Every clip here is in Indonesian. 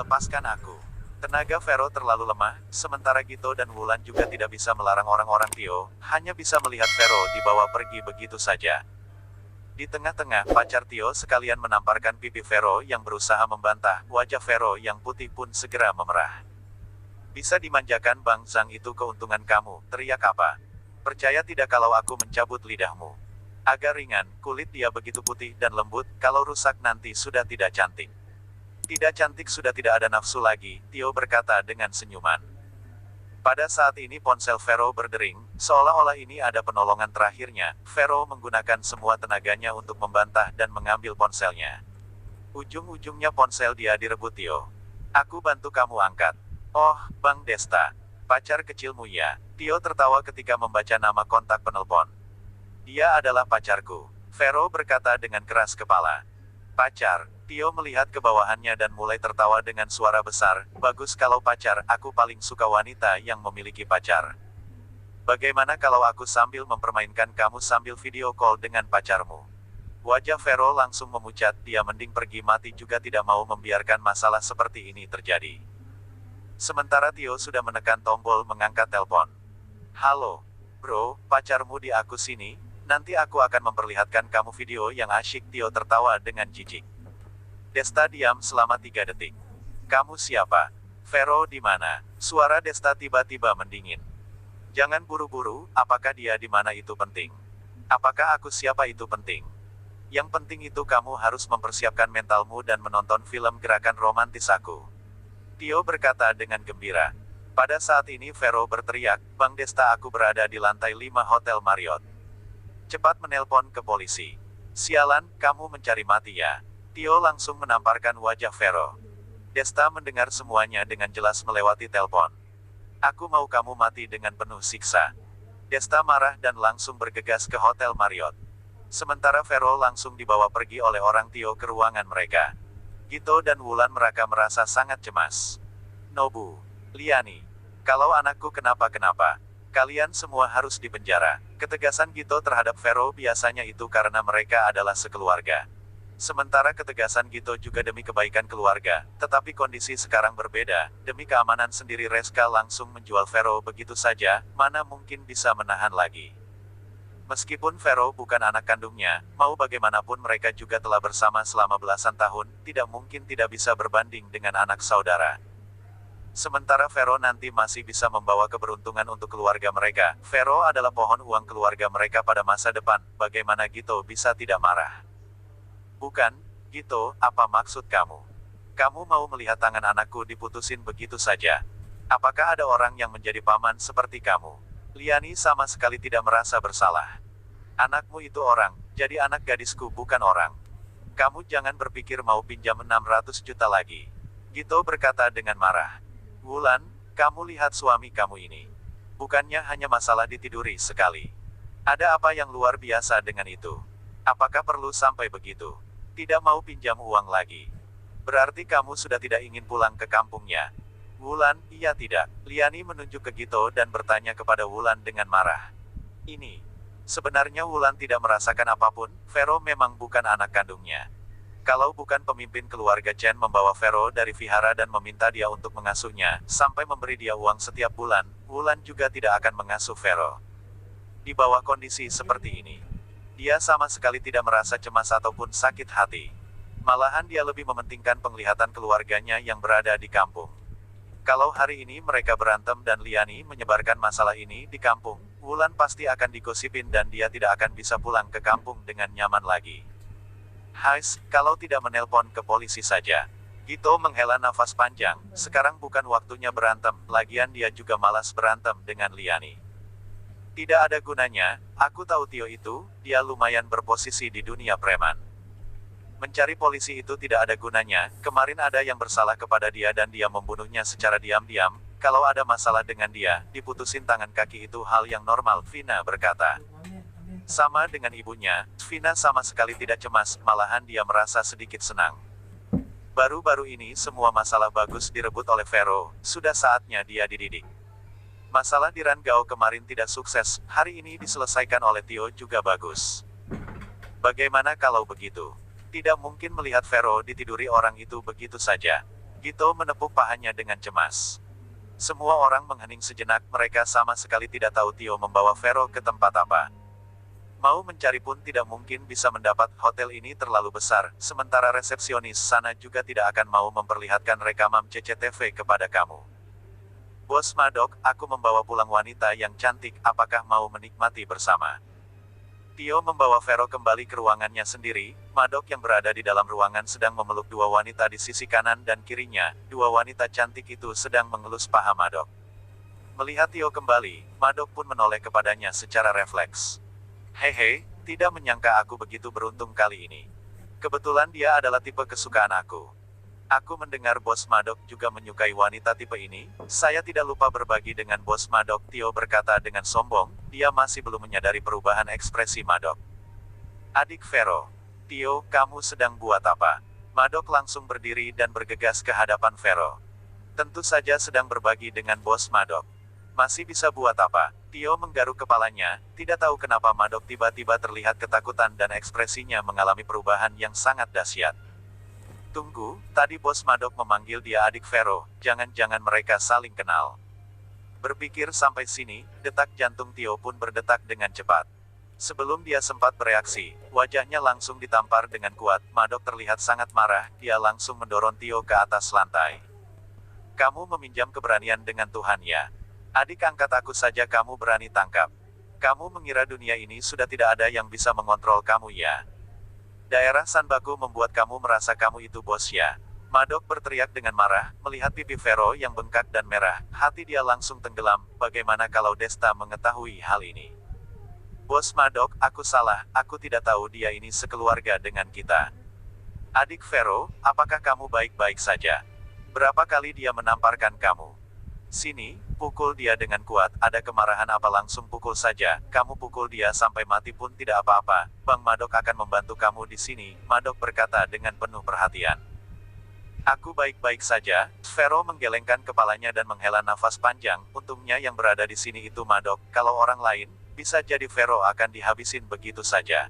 Lepaskan aku. Tenaga Vero terlalu lemah, sementara Gito dan Wulan juga tidak bisa melarang orang-orang Tio, hanya bisa melihat Vero dibawa pergi begitu saja. Di tengah-tengah, pacar Tio sekalian menamparkan pipi Vero yang berusaha membantah, wajah Vero yang putih pun segera memerah. Bisa dimanjakan Bang Zhang itu keuntungan kamu, teriak apa? Percaya tidak kalau aku mencabut lidahmu? Agak ringan, kulit dia begitu putih dan lembut, kalau rusak nanti sudah tidak cantik. Tidak cantik sudah tidak ada nafsu lagi, Tio berkata dengan senyuman. Pada saat ini ponsel Vero berdering, seolah-olah ini ada penolongan terakhirnya. Vero menggunakan semua tenaganya untuk membantah dan mengambil ponselnya. Ujung-ujungnya ponsel dia direbut Tio. Aku bantu kamu angkat. Oh, Bang Desta. Pacar kecilmu ya. Tio tertawa ketika membaca nama kontak penelpon. Dia adalah pacarku. Vero berkata dengan keras kepala. Pacar. Tio melihat ke bawahannya dan mulai tertawa dengan suara besar. Bagus kalau pacar, aku paling suka wanita yang memiliki pacar. Bagaimana kalau aku sambil mempermainkan kamu sambil video call dengan pacarmu? Wajah Vero langsung memucat, dia mending pergi mati juga tidak mau membiarkan masalah seperti ini terjadi. Sementara Tio sudah menekan tombol mengangkat telepon. Halo, bro, pacarmu di aku sini, nanti aku akan memperlihatkan kamu video yang asyik. Tio tertawa dengan jijik. Desta diam selama 3 detik. Kamu siapa? Vero di mana? Suara Desta tiba-tiba mendingin. Jangan buru-buru, apakah dia di mana itu penting? Apakah aku siapa itu penting? Yang penting itu kamu harus mempersiapkan mentalmu dan menonton film gerakan romantis aku. Tio berkata dengan gembira. Pada saat ini Vero berteriak, Bang Desta aku berada di lantai 5 Hotel Marriott. Cepat menelpon ke polisi. Sialan, kamu mencari mati ya. Tio langsung menamparkan wajah Vero. Desta mendengar semuanya dengan jelas melewati telepon. Aku mau kamu mati dengan penuh siksa. Desta marah dan langsung bergegas ke Hotel Marriott. Sementara Vero langsung dibawa pergi oleh orang Tio ke ruangan mereka. Gito dan Wulan merasa sangat cemas. Nobu, Liani, kalau anakku kenapa-kenapa, kalian semua harus dipenjara. Ketegasan Gito terhadap Vero biasanya itu karena mereka adalah sekeluarga. Sementara ketegasan Gito juga demi kebaikan keluarga, tetapi kondisi sekarang berbeda, demi keamanan sendiri Reska langsung menjual Vero begitu saja, mana mungkin bisa menahan lagi. Meskipun Vero bukan anak kandungnya, mau bagaimanapun mereka juga telah bersama selama belasan tahun, tidak mungkin tidak bisa berbanding dengan anak saudara. Sementara Vero nanti masih bisa membawa keberuntungan untuk keluarga mereka, Vero adalah pohon uang keluarga mereka pada masa depan, bagaimana Gito bisa tidak marah? Bukan, Gito, apa maksud kamu? Kamu mau melihat tangan anakku diputusin begitu saja? Apakah ada orang yang menjadi paman seperti kamu? Liani sama sekali tidak merasa bersalah. Anakmu itu orang, jadi anak gadisku bukan orang. Kamu jangan berpikir mau pinjam 600 juta lagi. Gito berkata dengan marah. Wulan, kamu lihat suami kamu ini. Bukannya hanya masalah ditiduri sekali. Ada apa yang luar biasa dengan itu? Apakah perlu sampai begitu? Tidak mau pinjam uang lagi. Berarti kamu sudah tidak ingin pulang ke kampungnya. Wulan, iya tidak. Liani menunjuk ke Gito dan bertanya kepada Wulan dengan marah. Ini. Sebenarnya Wulan tidak merasakan apapun, Vero memang bukan anak kandungnya. Kalau bukan pemimpin keluarga Chen membawa Vero dari vihara dan meminta dia untuk mengasuhnya, sampai memberi dia uang setiap bulan, Wulan juga tidak akan mengasuh Vero. Di bawah kondisi seperti ini, dia sama sekali tidak merasa cemas ataupun sakit hati. Malahan dia lebih mementingkan penglihatan keluarganya yang berada di kampung. Kalau hari ini mereka berantem dan Liani menyebarkan masalah ini di kampung, Wulan pasti akan digosipin dan dia tidak akan bisa pulang ke kampung dengan nyaman lagi. Hais, kalau tidak menelpon ke polisi saja. Gito menghela nafas panjang, sekarang bukan waktunya berantem, lagian dia juga malas berantem dengan Liani. Tidak ada gunanya, aku tahu Tio itu, dia lumayan berposisi di dunia preman. Mencari polisi itu tidak ada gunanya, kemarin ada yang bersalah kepada dia dan dia membunuhnya secara diam-diam, kalau ada masalah dengan dia, diputusin tangan kaki itu hal yang normal, Vina berkata. Sama dengan ibunya, Vina sama sekali tidak cemas, malahan dia merasa sedikit senang. Baru-baru ini semua masalah bagus direbut oleh Vero, sudah saatnya dia dididik. Masalah di Rangao kemarin tidak sukses, hari ini diselesaikan oleh Tio juga bagus. Bagaimana kalau begitu? Tidak mungkin melihat Vero ditiduri orang itu begitu saja. Gito menepuk pahanya dengan cemas. Semua orang menghening sejenak, mereka sama sekali tidak tahu Tio membawa Vero ke tempat apa. Mau mencari pun tidak mungkin bisa mendapat, hotel ini terlalu besar, sementara resepsionis sana juga tidak akan mau memperlihatkan rekaman CCTV kepada kamu. Bos Madok, aku membawa pulang wanita yang cantik, apakah mau menikmati bersama? Tio membawa Vero kembali ke ruangannya sendiri. Madok yang berada di dalam ruangan sedang memeluk dua wanita di sisi kanan dan kirinya. Dua wanita cantik itu sedang mengelus paha Madok. Melihat Tio kembali, Madok pun menoleh kepadanya secara refleks. Hehe, tidak menyangka aku begitu beruntung kali ini. Kebetulan dia adalah tipe kesukaan aku. Aku mendengar Bos Madok juga menyukai wanita tipe ini. Saya tidak lupa berbagi dengan Bos Madok, Tio berkata dengan sombong. Dia masih belum menyadari perubahan ekspresi Madok. Adik Vero. Tio, kamu sedang buat apa? Madok langsung berdiri dan bergegas ke hadapan Vero. Tentu saja sedang berbagi dengan Bos Madok. Masih bisa buat apa? Tio menggaruk kepalanya, tidak tahu kenapa Madok tiba-tiba terlihat ketakutan dan ekspresinya mengalami perubahan yang sangat dahsyat. Tunggu, tadi Bos Madok memanggil dia adik Vero, jangan-jangan mereka saling kenal. Berpikir sampai sini, detak jantung Tio pun berdetak dengan cepat. Sebelum dia sempat bereaksi, wajahnya langsung ditampar dengan kuat. Madok terlihat sangat marah, dia langsung mendorong Tio ke atas lantai. Kamu meminjam keberanian dengan Tuhan ya? Adik angkat aku saja kamu berani tangkap. Kamu mengira dunia ini sudah tidak ada yang bisa mengontrol kamu ya? Daerah Sanbaku membuat kamu merasa kamu itu bos ya? Madok berteriak dengan marah, melihat pipi Vero yang bengkak dan merah, hati dia langsung tenggelam. Bagaimana kalau Desta mengetahui hal ini? Bos Madok, aku salah, aku tidak tahu dia ini sekeluarga dengan kita. Adik Vero, apakah kamu baik-baik saja? Berapa kali dia menamparkan kamu? Sini, pukul dia dengan kuat, ada kemarahan apa langsung pukul saja, kamu pukul dia sampai mati pun tidak apa-apa, Bang Madok akan membantu kamu di sini, Madok berkata dengan penuh perhatian. Aku baik-baik saja, Vero menggelengkan kepalanya dan menghela nafas panjang, untungnya yang berada di sini itu Madok, kalau orang lain, bisa jadi Vero akan dihabisin begitu saja.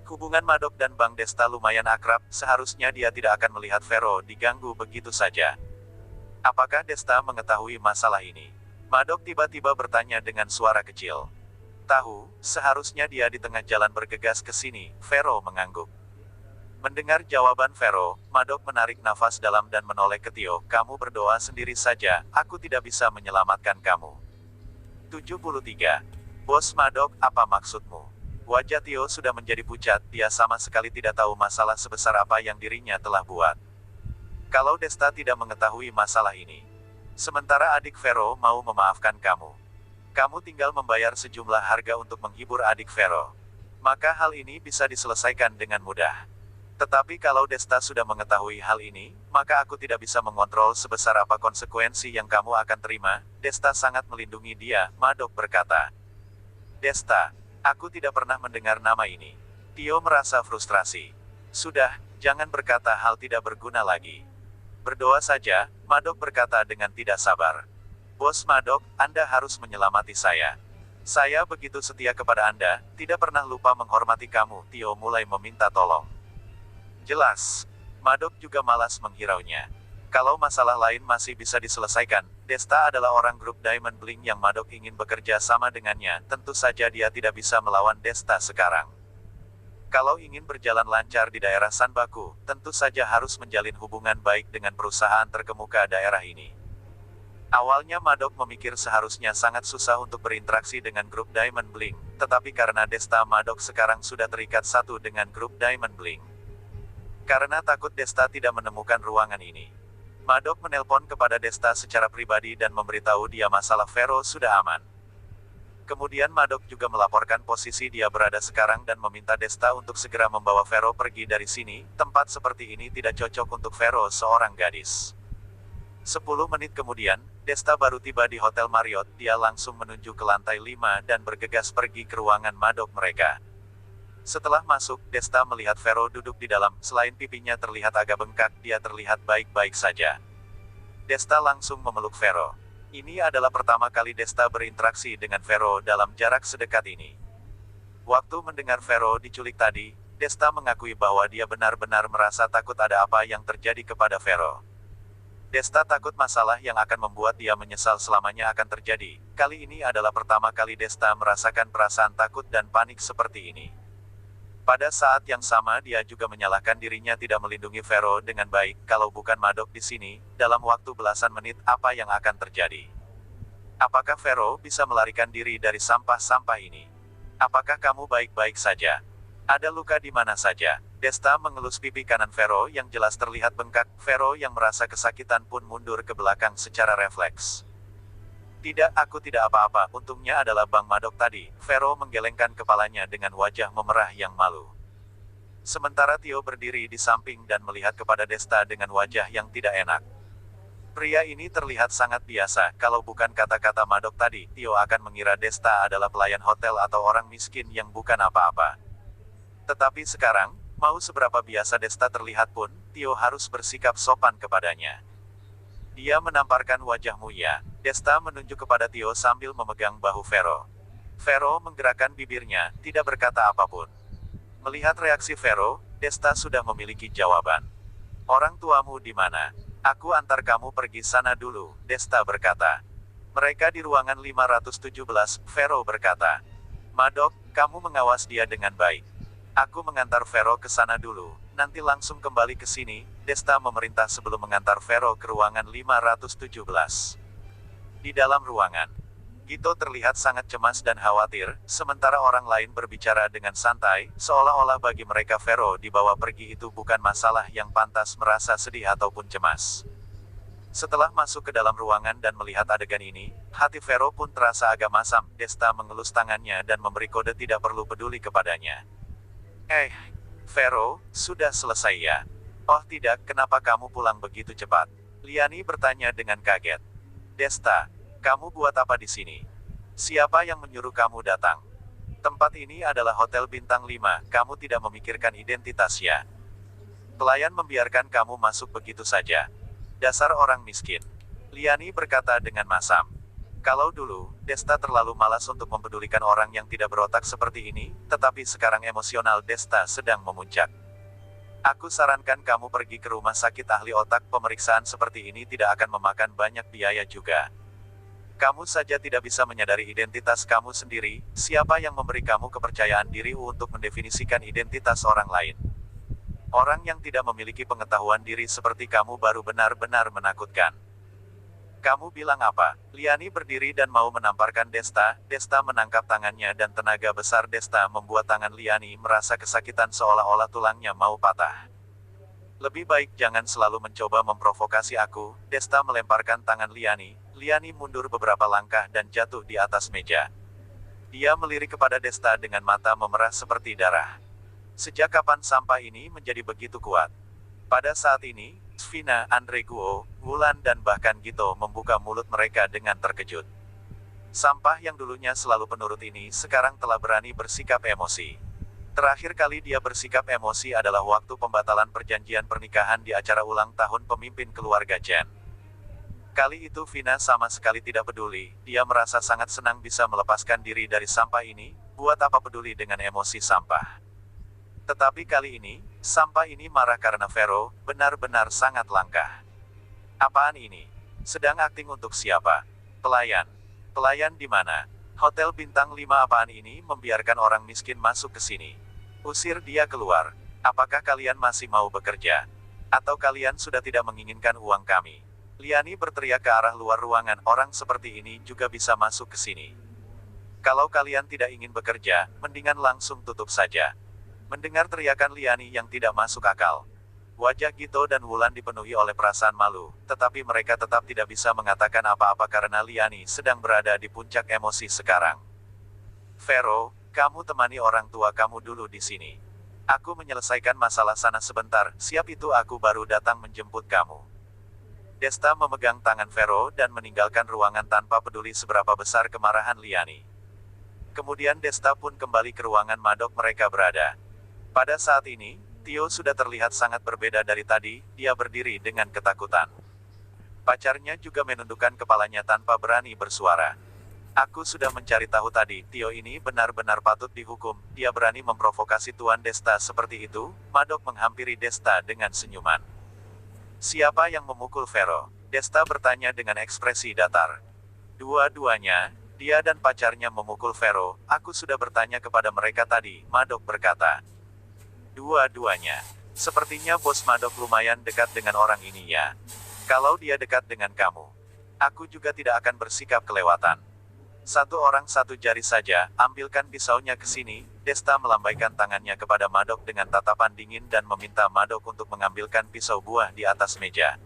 Hubungan Madok dan Bang Desta lumayan akrab, seharusnya dia tidak akan melihat Vero diganggu begitu saja. Apakah Desta mengetahui masalah ini? Madok tiba-tiba bertanya dengan suara kecil. Tahu, seharusnya dia di tengah jalan bergegas ke sini, Vero mengangguk. Mendengar jawaban Vero, Madok menarik nafas dalam dan menoleh ke Tio, kamu berdoa sendiri saja, aku tidak bisa menyelamatkan kamu. 73. Bos Madok, apa maksudmu? Wajah Tio sudah menjadi pucat, dia sama sekali tidak tahu masalah sebesar apa yang dirinya telah buat. Kalau Desta tidak mengetahui masalah ini, sementara adik Vero mau memaafkan kamu, kamu tinggal membayar sejumlah harga untuk menghibur adik Vero. Maka hal ini bisa diselesaikan dengan mudah. Tetapi kalau Desta sudah mengetahui hal ini, maka aku tidak bisa mengontrol sebesar apa konsekuensi yang kamu akan terima. Desta sangat melindungi dia, Madok berkata. Desta, aku tidak pernah mendengar nama ini. Tio merasa frustrasi. Sudah, jangan berkata hal tidak berguna lagi. Berdoa saja, Madok berkata dengan tidak sabar. Bos Madok, Anda harus menyelamati saya. Saya begitu setia kepada Anda, tidak pernah lupa menghormati kamu. Tio mulai meminta tolong. Jelas, Madok juga malas menghiraunya. Kalau masalah lain masih bisa diselesaikan, Desta adalah orang grup Diamond Bling yang Madok ingin bekerja sama dengannya, tentu saja dia tidak bisa melawan Desta sekarang. Kalau ingin berjalan lancar di daerah Sanbaku, tentu saja harus menjalin hubungan baik dengan perusahaan terkemuka daerah ini. Awalnya Madok memikir seharusnya sangat susah untuk berinteraksi dengan grup Diamond Bling, tetapi karena Desta Madok sekarang sudah terikat satu dengan grup Diamond Bling. Karena takut Desta tidak menemukan ruangan ini, Madok menelpon kepada Desta secara pribadi dan memberitahu dia masalah Vero sudah aman. Kemudian Madok juga melaporkan posisi dia berada sekarang dan meminta Desta untuk segera membawa Vero pergi dari sini, tempat seperti ini tidak cocok untuk Vero seorang gadis. 10 menit kemudian, Desta baru tiba di Hotel Marriott, dia langsung menuju ke lantai 5 dan bergegas pergi ke ruangan Madok mereka. Setelah masuk, Desta melihat Vero duduk di dalam, selain pipinya terlihat agak bengkak, dia terlihat baik-baik saja. Desta langsung memeluk Vero. Ini adalah pertama kali Desta berinteraksi dengan Vero dalam jarak sedekat ini. Waktu mendengar Vero diculik tadi, Desta mengakui bahwa dia benar-benar merasa takut ada apa yang terjadi kepada Vero. Desta takut masalah yang akan membuat dia menyesal selamanya akan terjadi. Kali ini adalah pertama kali Desta merasakan perasaan takut dan panik seperti ini. Pada saat yang sama dia juga menyalahkan dirinya tidak melindungi Vero dengan baik. Kalau bukan Madok di sini, dalam waktu belasan menit apa yang akan terjadi? Apakah Vero bisa melarikan diri dari sampah-sampah ini? Apakah kamu baik-baik saja? Ada luka di mana saja? Desta mengelus pipi kanan Vero yang jelas terlihat bengkak. Vero yang merasa kesakitan pun mundur ke belakang secara refleks. Tidak, aku tidak apa-apa. Untungnya adalah Bang Madok tadi. Vero menggelengkan kepalanya dengan wajah memerah yang malu. Sementara Tio berdiri di samping dan melihat kepada Desta dengan wajah yang tidak enak. Pria ini terlihat sangat biasa. Kalau bukan kata-kata Madok tadi, Tio akan mengira Desta adalah pelayan hotel atau orang miskin yang bukan apa-apa. Tetapi sekarang, mau seberapa biasa Desta terlihat pun, Tio harus bersikap sopan kepadanya. Dia menamparkan wajah mulia. Desta menunjuk kepada Tio sambil memegang bahu Vero. Vero menggerakkan bibirnya, tidak berkata apapun. Melihat reaksi Vero, Desta sudah memiliki jawaban. Orang tuamu di mana? Aku antar kamu pergi sana dulu, Desta berkata. Mereka di ruangan 517, Vero berkata. Madok, kamu mengawas dia dengan baik. Aku mengantar Vero ke sana dulu, nanti langsung kembali ke sini, Desta memerintah sebelum mengantar Vero ke ruangan 517. Di dalam ruangan, Gito terlihat sangat cemas dan khawatir, sementara orang lain berbicara dengan santai, seolah-olah bagi mereka Vero dibawa pergi itu bukan masalah yang pantas merasa sedih ataupun cemas. Setelah masuk ke dalam ruangan dan melihat adegan ini, hati Vero pun terasa agak masam. Desta mengelus tangannya dan memberi kode tidak perlu peduli kepadanya. Vero, sudah selesai ya? Oh tidak, kenapa kamu pulang begitu cepat? Liani bertanya dengan kaget. Desta, kamu buat apa di sini? Siapa yang menyuruh kamu datang? Tempat ini adalah hotel bintang 5, kamu tidak memikirkan identitasnya. Pelayan membiarkan kamu masuk begitu saja. Dasar orang miskin. Liani berkata dengan masam. Kalau dulu, Desta terlalu malas untuk mempedulikan orang yang tidak berotak seperti ini, tetapi sekarang emosional Desta sedang memuncak. Aku sarankan kamu pergi ke rumah sakit ahli otak. Pemeriksaan seperti ini tidak akan memakan banyak biaya juga. Kamu saja tidak bisa menyadari identitas kamu sendiri, siapa yang memberi kamu kepercayaan diri untuk mendefinisikan identitas orang lain? Orang yang tidak memiliki pengetahuan diri seperti kamu baru benar-benar menakutkan. Kamu bilang apa? Liani berdiri dan mau menamparkan Desta. Desta menangkap tangannya dan tenaga besar Desta membuat tangan Liani merasa kesakitan seolah-olah tulangnya mau patah. Lebih baik jangan selalu mencoba memprovokasi aku. Desta melemparkan tangan Liani. Liani mundur beberapa langkah dan jatuh di atas meja. Dia melirik kepada Desta dengan mata memerah seperti darah. Sejak kapan sampah ini menjadi begitu kuat? Pada saat ini, Svina, Andre Guo, Wulan dan bahkan Gito membuka mulut mereka dengan terkejut. Sampah yang dulunya selalu penurut ini sekarang telah berani bersikap emosi. Terakhir kali dia bersikap emosi adalah waktu pembatalan perjanjian pernikahan di acara ulang tahun pemimpin keluarga Chen. Kali itu Vina sama sekali tidak peduli, dia merasa sangat senang bisa melepaskan diri dari sampah ini, buat apa peduli dengan emosi sampah. Tetapi kali ini, sampah ini marah karena Vero, benar-benar sangat langka. Apaan ini? Sedang akting untuk siapa? Pelayan. Pelayan di mana? Hotel bintang 5 apaan ini membiarkan orang miskin masuk ke sini? Usir dia keluar. Apakah kalian masih mau bekerja? Atau kalian sudah tidak menginginkan uang kami? Liani berteriak ke arah luar ruangan, orang seperti ini juga bisa masuk ke sini. Kalau kalian tidak ingin bekerja, mendingan langsung tutup saja. Mendengar teriakan Liani yang tidak masuk akal, wajah Gito dan Wulan dipenuhi oleh perasaan malu, tetapi mereka tetap tidak bisa mengatakan apa-apa karena Liani sedang berada di puncak emosi sekarang. Vero, kamu temani orang tua kamu dulu di sini. Aku menyelesaikan masalah sana sebentar, siap itu aku baru datang menjemput kamu. Desta memegang tangan Vero dan meninggalkan ruangan tanpa peduli seberapa besar kemarahan Liani. Kemudian Desta pun kembali ke ruangan Madok mereka berada. Pada saat ini, Tio sudah terlihat sangat berbeda dari tadi, dia berdiri dengan ketakutan. Pacarnya juga menundukkan kepalanya tanpa berani bersuara. Aku sudah mencari tahu tadi, Tio ini benar-benar patut dihukum, dia berani memprovokasi Tuan Desta seperti itu. Madok menghampiri Desta dengan senyuman. Siapa yang memukul Vero? Desta bertanya dengan ekspresi datar. Dua-duanya, dia dan pacarnya memukul Vero. Aku sudah bertanya kepada mereka tadi, Madok berkata. Dua-duanya. Sepertinya bos Madok lumayan dekat dengan orang ini ya. Kalau dia dekat dengan kamu, aku juga tidak akan bersikap kelewatan. Satu orang satu jari saja, ambilkan pisaunya ke sini. Desta melambaikan tangannya kepada Madok dengan tatapan dingin dan meminta Madok untuk mengambilkan pisau buah di atas meja.